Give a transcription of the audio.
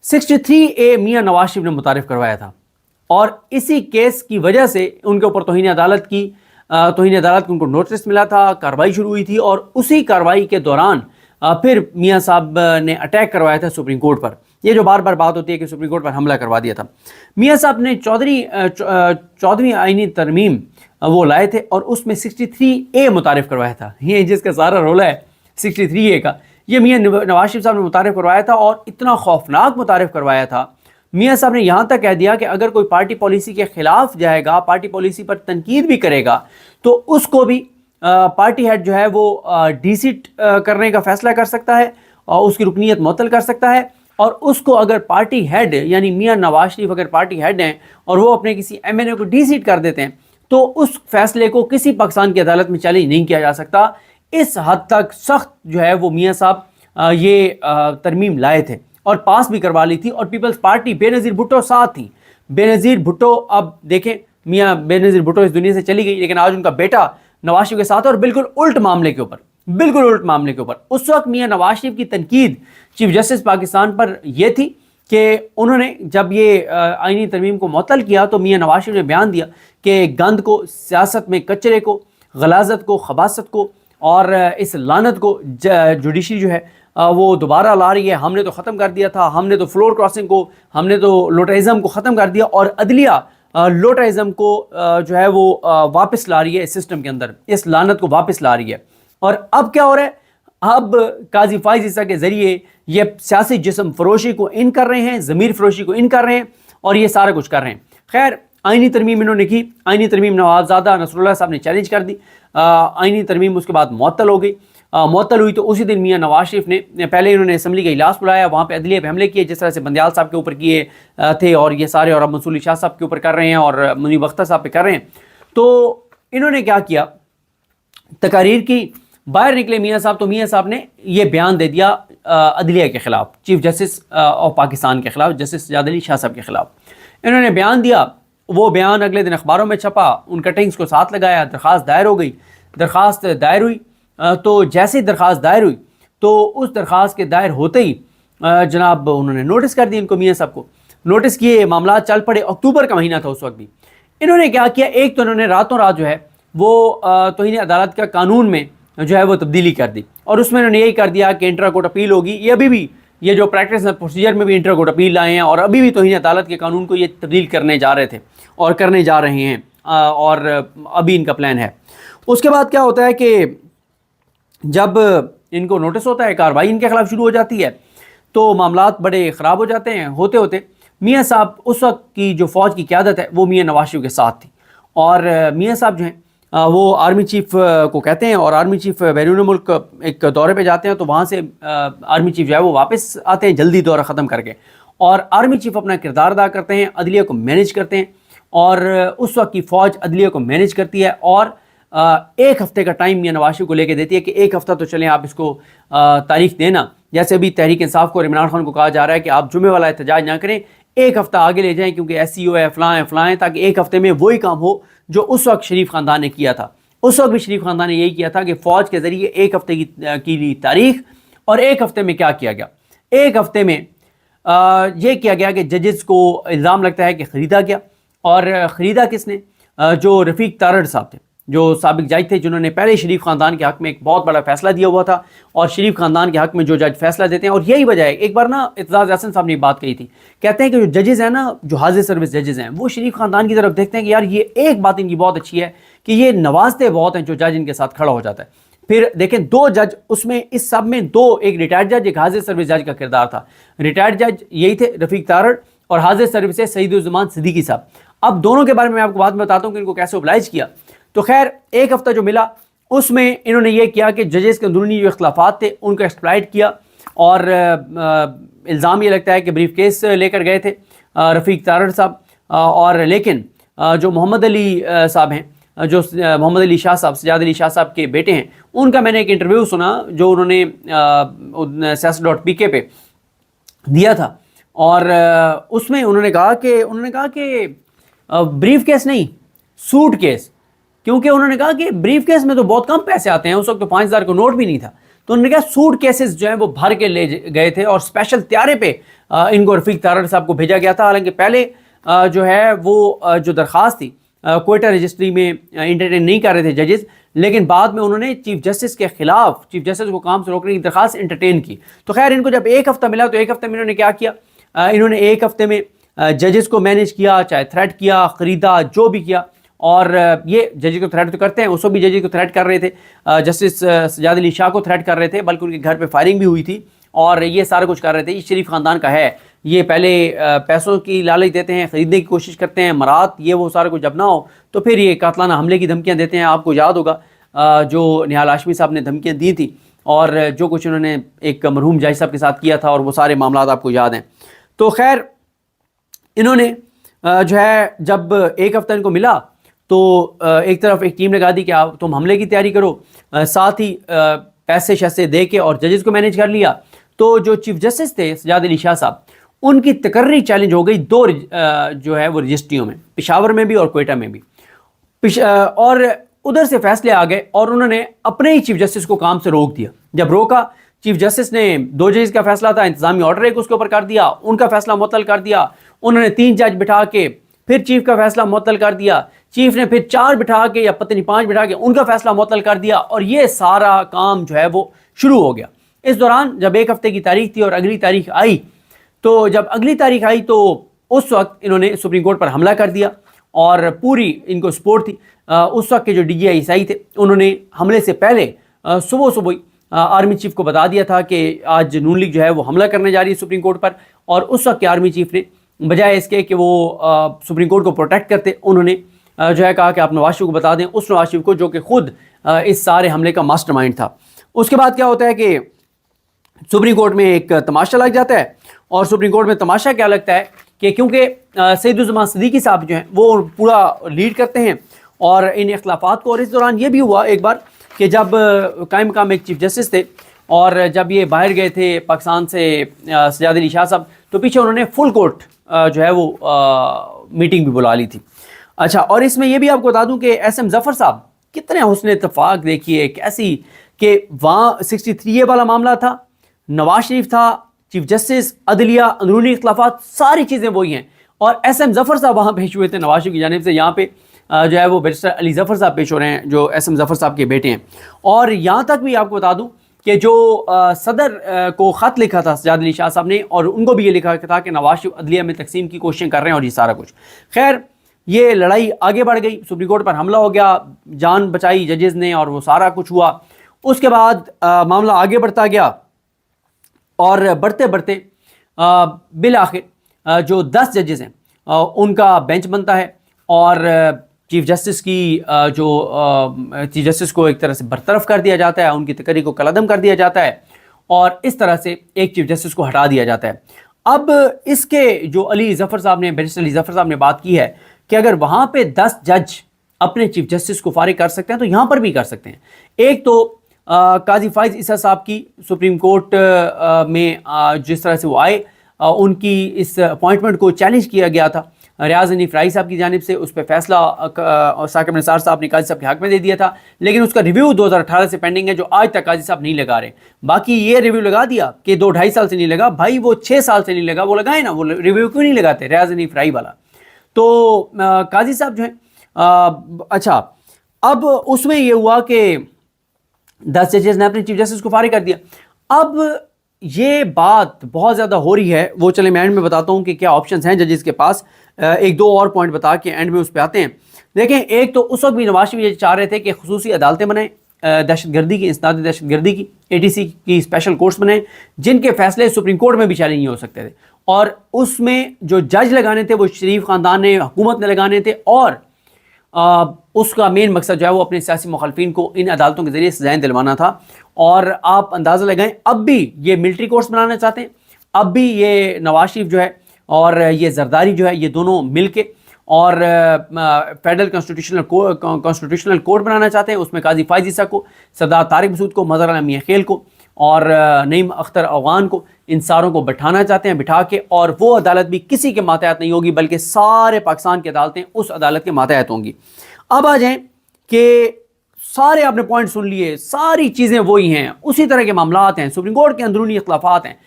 63A Mian Nawaz Sharif نے متعارف کروایا تھا اور اسی کیس کی وجہ سے ان کے اوپر توہین عدالت کی ان کو نوٹس ملا تھا، کارروائی شروع ہوئی تھی اور اسی کارروائی کے دوران پھر میاں صاحب نے اٹیک کروایا تھا سپریم کورٹ پر. یہ جو بار بار بات ہوتی ہے کہ سپریم کورٹ پر حملہ کروا دیا تھا. میاں صاحب نے 14ویں آئینی ترمیم وہ لائے تھے اور اس میں 63A متعارف کروایا تھا. یہ جس کا سارا رولہ ہے 63A کا، یہ میاں نواز شریف صاحب نے متعارف کروایا تھا اور اتنا خوفناک متعارف کروایا تھا. میاں صاحب نے یہاں تک کہہ دیا کہ اگر کوئی پارٹی پالیسی کے خلاف جائے گا، پارٹی پالیسی پر تنقید بھی کرے گا، تو اس کو بھی پارٹی ہیڈ جو ہے وہ ڈی سیٹ کرنے کا فیصلہ کر سکتا ہے اور اس کی رکنیت معطل کر سکتا ہے. اور اس کو اگر پارٹی ہیڈ یعنی میاں نواز شریف اگر پارٹی ہیڈ ہیں اور وہ اپنے کسی ایم این اے کو ڈی سیٹ کر دیتے ہیں تو اس فیصلے کو کسی پاکستان کی عدالت میں چیلنج نہیں کیا جا سکتا. اس حد تک سخت جو ہے وہ میاں صاحب یہ ترمیم لائے تھے اور پاس بھی کروا لی تھی. اور پیپلز پارٹی بے نظیر بھٹو ساتھ تھی. بے نظیر بھٹو، اب دیکھیں میاں بے نظیر بھٹو اس دنیا سے چلی گئی، لیکن آج ان کا بیٹا نواز شریف کے ساتھ اور بالکل الٹ معاملے کے اوپر. اس وقت میاں نواز شریف کی تنقید چیف جسٹس پاکستان پر یہ تھی کہ انہوں نے جب یہ آئینی ترمیم کو معطل کیا تو میاں نواز شریف نے بیان دیا کہ گند کو، سیاست میں کچرے کو، غلاظت کو، خباثت کو اور اس لعنت کو جوڈیشری جو ہے وہ دوبارہ لا رہی ہے. ہم نے تو ختم کر دیا تھا، ہم نے تو فلور کراسنگ کو، ہم نے تو لوٹائزم کو ختم کر دیا اور عدلیہ لوٹائزم کو جو ہے وہ واپس لا رہی ہے اس سسٹم کے اندر، اس لعنت کو واپس لا رہی ہے. اور اب کیا ہو رہا ہے؟ اب قاضی فائز عیسیٰ کے ذریعے یہ سیاسی جسم فروشی کو ان کر رہے ہیں، ضمیر فروشی کو ان کر رہے ہیں اور یہ سارا کچھ کر رہے ہیں. خیر، آئینی ترمیم انہوں نے کی. آئینی ترمیم نوابزادہ نصر اللہ صاحب نے چیلنج کر دی. آئینی ترمیم اس کے بعد معطل ہو گئی. معطل ہوئی تو اسی دن میاں نواز شریف نے پہلے انہوں نے اسمبلی کا اجلاس بلایا، وہاں پہ عدلیہ پہ حملے کیے جس طرح سے بندیال صاحب کے اوپر کیے تھے اور یہ سارے، اور اب منصور علی شاہ صاحب کے اوپر کر رہے ہیں اور منیب اختر صاحب پہ کر رہے ہیں. تو انہوں نے کیا کیا؟ تقاریر کی، باہر نکلے میاں صاحب تو میاں صاحب نے یہ بیان دے دیا عدلیہ کے خلاف، چیف جسٹس آف پاکستان کے خلاف، جسٹس سجاد علی شاہ صاحب کے خلاف. انہوں نے بیان دیا، وہ بیان اگلے دن اخباروں میں چھپا، ان کٹنگز کو ساتھ لگایا، درخواست دائر ہو گئی. درخواست دائر ہوئی تو جیسے ہی درخواست دائر ہوئی تو اس درخواست کے دائر ہوتے ہی جناب انہوں نے نوٹس کر دی ان کو، میاں صاحب کو نوٹس کیے. معاملات چل پڑے. اکتوبر کا مہینہ تھا اس وقت بھی. انہوں نے کیا کیا؟ ایک تو انہوں نے راتوں رات جو ہے وہ توہین عدالت کا قانون میں جو ہے وہ تبدیلی کر دی اور اس میں انہوں نے یہی کر دیا کہ انٹرا کورٹ اپیل ہوگی. یہ ابھی بھی یہ جو پریکٹس پروسیجر میں بھی انٹرا کورٹ اپیل لائے ہیں اور ابھی بھی توہین عدالت کے قانون کو یہ تبدیل کرنے جا رہے تھے اور کرنے جا رہے ہیں اور ابھی ان کا پلان ہے. اس کے بعد کیا ہوتا ہے کہ جب ان کو نوٹس ہوتا ہے، کارروائی ان کے خلاف شروع ہو جاتی ہے تو معاملات بڑے خراب ہو جاتے ہیں. ہوتے ہوتے میاں صاحب اس وقت کی جو فوج کی قیادت ہے وہ میاں نواز شریف کے ساتھ تھی اور میاں صاحب جو ہیں وہ آرمی چیف کو کہتے ہیں اور آرمی چیف بیرون ملک ایک دورے پہ جاتے ہیں تو وہاں سے آرمی چیف جو ہے وہ واپس آتے ہیں جلدی دورہ ختم کر کے اور آرمی چیف اپنا کردار ادا کرتے ہیں، عدلیہ کو مینیج کرتے ہیں اور اس وقت کی فوج عدلیہ کو مینیج کرتی ہے اور ایک ہفتے کا ٹائم میاں نواز شریف کو لے کے دیتی ہے کہ ایک ہفتہ تو چلیں آپ اس کو تاریخ دینا. جیسے ابھی تحریک انصاف کو اور عمران خان کو کہا جا رہا ہے کہ آپ جمعے والا احتجاج نہ کریں، ایک ہفتہ آگے لے جائیں کیونکہ ایس سی او ہے، فلاں ہیں، تاکہ ایک ہفتے میں وہی کام ہو جو اس وقت شریف خاندان نے کیا تھا. اس وقت بھی شریف خاندان نے یہی کیا تھا کہ فوج کے ذریعے ایک ہفتے کی لی تاریخ. اور ایک ہفتے میں کیا کیا گیا؟ ایک ہفتے میں یہ کیا گیا کہ ججز کو الزام لگتا ہے کہ خریدا گیا. اور خریدا کس نے؟ جو رفیق تارڑ صاحب تھے، جو سابق جج تھے، جنہوں نے پہلے شریف خاندان کے حق میں ایک بہت بڑا فیصلہ دیا ہوا تھا اور شریف خاندان کے حق میں جو جج فیصلہ دیتے ہیں. اور یہی وجہ ہے، ایک بار نا اعتزاز احسن صاحب نے بات کہی تھی، کہتے ہیں کہ جو ججز ہیں نا، جو حاضر سروس ججز ہیں، وہ شریف خاندان کی طرف دیکھتے ہیں کہ یار یہ ایک بات ان کی بہت اچھی ہے کہ یہ نوازتے بہت ہیں جو جج ان کے ساتھ کھڑا ہو جاتا ہے. پھر دیکھیں دو جج، اس میں اس سب میں دو، ایک ریٹائرڈ جج، ایک حاضر سروس جج کا کردار تھا. ریٹائرڈ جج یہی تھے رفیق تارڑ اور حاضر سروس سے سعید الزمان صدیقی صاحب. اب دونوں کے بارے میں آپ کو بات بتاتا ہوں کہ ان کو کیسے اوبلائج کیا. تو خیر ایک ہفتہ جو ملا اس میں انہوں نے یہ کیا کہ ججز کے اندرونی جو اختلافات تھے ان کو ایکسپلائٹ کیا اور الزام یہ لگتا ہے کہ بریف کیس لے کر گئے تھے رفیق تارڑ صاحب. اور لیکن جو محمد علی صاحب ہیں، جو محمد علی شاہ صاحب، سجاد علی شاہ صاحب کے بیٹے ہیں، ان کا میں نے ایک انٹرویو سنا جو انہوں نے سیاست.pk پہ دیا تھا اور اس میں انہوں نے کہا کہ بریف کیس نہیں، سوٹ کیس. کیونکہ انہوں نے کہا کہ بریف کیس میں تو بہت کم پیسے آتے ہیں، اس وقت تو 5,000 کا نوٹ بھی نہیں تھا. تو انہوں نے کہا سوٹ کیسز جو ہیں وہ بھر کے لے گئے تھے اور اسپیشل طیارے پہ ان کو رفیق تارڑ صاحب کو بھیجا گیا تھا. حالانکہ پہلے جو ہے وہ جو درخواست تھی کوئٹہ رجسٹری میں انٹرٹین نہیں کر رہے تھے ججز, لیکن بعد میں انہوں نے چیف جسٹس کے خلاف چیف جسٹس کو کام سے روکنے کی درخواست انٹرٹین کی. تو خیر ان کو جب ایک ہفتہ ملا تو ایک ہفتے میں انہوں نے کیا کیا, انہوں نے ایک ہفتے میں ججز کو مینیج کیا, چاہے تھریٹ کیا, خریدا, جو بھی کیا. اور یہ ججز کو تھریٹ تو کرتے ہیں, اس وقت بھی ججز کو تھریٹ کر رہے تھے, جسٹس سجاد علی شاہ کو تھریٹ کر رہے تھے, بلکہ ان کے گھر پہ فائرنگ بھی ہوئی تھی اور یہ سارا کچھ کر رہے تھے. یہ شریف خاندان کا ہے, یہ پہلے پیسوں کی لالچ دیتے ہیں, خریدنے کی کوشش کرتے ہیں, مراد یہ وہ سارا کچھ جب نہ ہو تو پھر یہ قاتلانہ حملے کی دھمکیاں دیتے ہیں. آپ کو یاد ہوگا جو نہال ہاشمی صاحب نے دھمکیاں دی تھی اور جو کچھ انہوں نے ایک مرحوم جج صاحب کے ساتھ کیا تھا, اور وہ سارے معاملات آپ کو یاد ہیں. تو خیر انہوں نے جو ہے جب ایک ہفتہ ان کو ملا تو ایک طرف ایک ٹیم لگا دی کہ آپ تم حملے کی تیاری کرو, ساتھ ہی پیسے شیسے دے کے اور ججز کو مینیج کر لیا. تو جو چیف جسٹس تھے سجاد علی شاہ صاحب, ان کی تقرری چیلنج ہو گئی دو جو ہے وہ رجسٹریوں میں, پشاور میں بھی اور کوئٹہ میں بھی, اور ادھر سے فیصلے آ گئے اور انہوں نے اپنے ہی چیف جسٹس کو کام سے روک دیا. جب روکا, چیف جسٹس نے 2 ججز کا فیصلہ تھا, انتظامی آرڈر ایک اس کے اوپر کر دیا, ان کا فیصلہ معطل کر دیا. انہوں نے 3 جج بٹھا کے پھر چیف کا فیصلہ معطل کر دیا, چیف نے پھر 4 بٹھا کے یا پتہ نہیں 5 بٹھا کے ان کا فیصلہ معطل کر دیا, اور یہ سارا کام جو ہے وہ شروع ہو گیا. اس دوران جب ایک ہفتے کی تاریخ تھی اور اگلی تاریخ آئی, تو جب اگلی تاریخ آئی تو اس وقت انہوں نے سپریم کورٹ پر حملہ کر دیا اور پوری ان کو سپورٹ تھی. اس وقت کے جو ڈی جی آئی عیسائی تھے انہوں نے حملے سے پہلے صبح آرمی چیف کو بتا دیا تھا کہ آج نون لیگ جو ہے وہ حملہ کرنے جا رہی ہے سپریم کورٹ پر, اور اس وقت کے آرمی چیف نے بجائے اس کے کہ وہ سپریم کورٹ کو پروٹیکٹ کرتے, انہوں نے جو ہے کہا کہ آپ نواز شریف کو بتا دیں, اس نواز شریف کو جو کہ خود اس سارے حملے کا ماسٹر مائنڈ تھا. اس کے بعد کیا ہوتا ہے کہ سپریم کورٹ میں ایک تماشا لگ جاتا ہے, اور سپریم کورٹ میں تماشا کیا لگتا ہے کہ کیونکہ سعید الزمان صدیقی صاحب جو ہیں وہ پورا لیڈ کرتے ہیں اور ان اختلافات کو. اور اس دوران یہ بھی ہوا ایک بار کہ جب قائم مقام ایک چیف جسٹس تھے اور جب یہ باہر گئے تھے پاکستان سے سجاد علی شاہ صاحب, تو پیچھے انہوں نے فل کورٹ جو ہے وہ میٹنگ بھی بلا لی تھی. اچھا, اور اس میں یہ بھی آپ کو بتا دوں کہ ایس ایم ظفر صاحب کتنے حسن اتفاق دیکھیے کیسی, کہ وہاں 63A والا معاملہ تھا, نواز شریف تھا, چیف جسٹس, عدلیہ, اندرونی اختلافات, ساری چیزیں وہی ہیں, اور ایس ایم ظفر صاحب وہاں پیش ہوئے تھے نواز شریف کی جانب سے. یہاں پہ جو ہے وہ بیرسٹر علی ظفر صاحب پیش ہو رہے ہیں جو ایس ایم ظفر صاحب کے بیٹے ہیں. اور یہاں تک بھی آپ کو بتا دوں کہ جو صدر کو خط لکھا تھا سجاد علی شاہ صاحب نے, اور ان کو بھی یہ لکھا تھا کہ نواز شریف عدلیہ میں تقسیم کی کوششیں کر رہے ہیں اور یہ سارا کچھ. خیر یہ لڑائی آگے بڑھ گئی, سپریم کورٹ پر حملہ ہو گیا, جان بچائی ججز نے اور وہ سارا کچھ ہوا. اس کے بعد معاملہ آگے بڑھتا گیا اور بڑھتے بڑھتے بالآخر جو 10 ججز ہیں ان کا بینچ بنتا ہے, اور چیف جسٹس کی جو چیف جسٹس کو ایک طرح سے برطرف کر دیا جاتا ہے, ان کی تقرری کو کالعدم کر دیا جاتا ہے, اور اس طرح سے ایک چیف جسٹس کو ہٹا دیا جاتا ہے. اب اس کے جو علی ظفر صاحب نے, بیرسٹر علی ظفر صاحب نے بات کی ہے کہ اگر وہاں پہ 10 جج اپنے چیف جسٹس کو فارغ کر سکتے ہیں تو یہاں پر بھی کر سکتے ہیں. ایک تو قاضی فائز عیسیٰ صاحب کی سپریم کورٹ میں جس طرح سے وہ آئے, ان کی اس اپوائنٹمنٹ کو چیلنج کیا گیا تھا ریاض حنیف رائی صاحب کی جانب سے. اس پہ فیصلہ ثاقب نثار صاحب نے قاضی صاحب کے حق میں دے دیا تھا, لیکن اس کا ریویو 2018 سے پینڈنگ ہے جو آج تک قاضی صاحب نہیں لگا رہے. باقی یہ ریویو لگا دیا کہ 2-2.5 سال سے نہیں لگا, بھائی وہ 6 سال سے نہیں لگا, وہ لگائے نا, وہ ریویو کیوں نہیں لگاتے ریاض حنیف رائی والا. تو قاضی صاحب جو ہیں اچھا, اب اس میں یہ ہوا کہ 10 ججز نے اپنے چیف جسٹس کو فارغ کر دیا. اب یہ بات بہت زیادہ ہو رہی ہے, وہ چلے میں اینڈ میں بتاتا ہوں کہ کیا آپشنز ہیں ججز کے پاس, 1-2 اور پوائنٹ بتا کے اینڈ میں اس پہ آتے ہیں. دیکھیں, ایک تو اس وقت بھی نواز شریف یہ چاہ رہے تھے کہ خصوصی عدالتیں بنائیں دہشت گردی کی, انسداد دہشت گردی کی, ATC کی اسپیشل کورٹس بنائیں جن کے فیصلے سپریم کورٹ میں بھی چیلنج نہیں ہو سکتے تھے, اور اس میں جو جج لگانے تھے وہ شریف خاندان نے, حکومت نے لگانے تھے, اور اس کا مین مقصد جو ہے وہ اپنے سیاسی مخالفین کو ان عدالتوں کے ذریعے سزائیں دلوانا تھا. اور آپ اندازہ لگائیں اب بھی یہ ملٹری کورٹس بنانا چاہتے ہیں, اب بھی یہ نواز شریف جو ہے اور یہ زرداری جو ہے یہ دونوں مل کے اور فیڈرل کانسٹیٹیوشنل کورٹ بنانا چاہتے ہیں. اس میں قاضی فائز عیسیٰ کو, سردار طارق مسعود کو, مظہر علی میاں خیل کو اور نعیم اختر افغان کو, ان ساروں کو بٹھانا چاہتے ہیں, بٹھا کے, اور وہ عدالت بھی کسی کے ماتحت نہیں ہوگی بلکہ سارے پاکستان کی عدالتیں اس عدالت کے ماتحت ہوں گی. اب آ جائیں کہ سارے آپ نے پوائنٹ سن لیے، ساری چیزیں وہی ہیں، اسی طرح کے معاملات ہیں، سپریم کورٹ کے اندرونی اختلافات ہیں،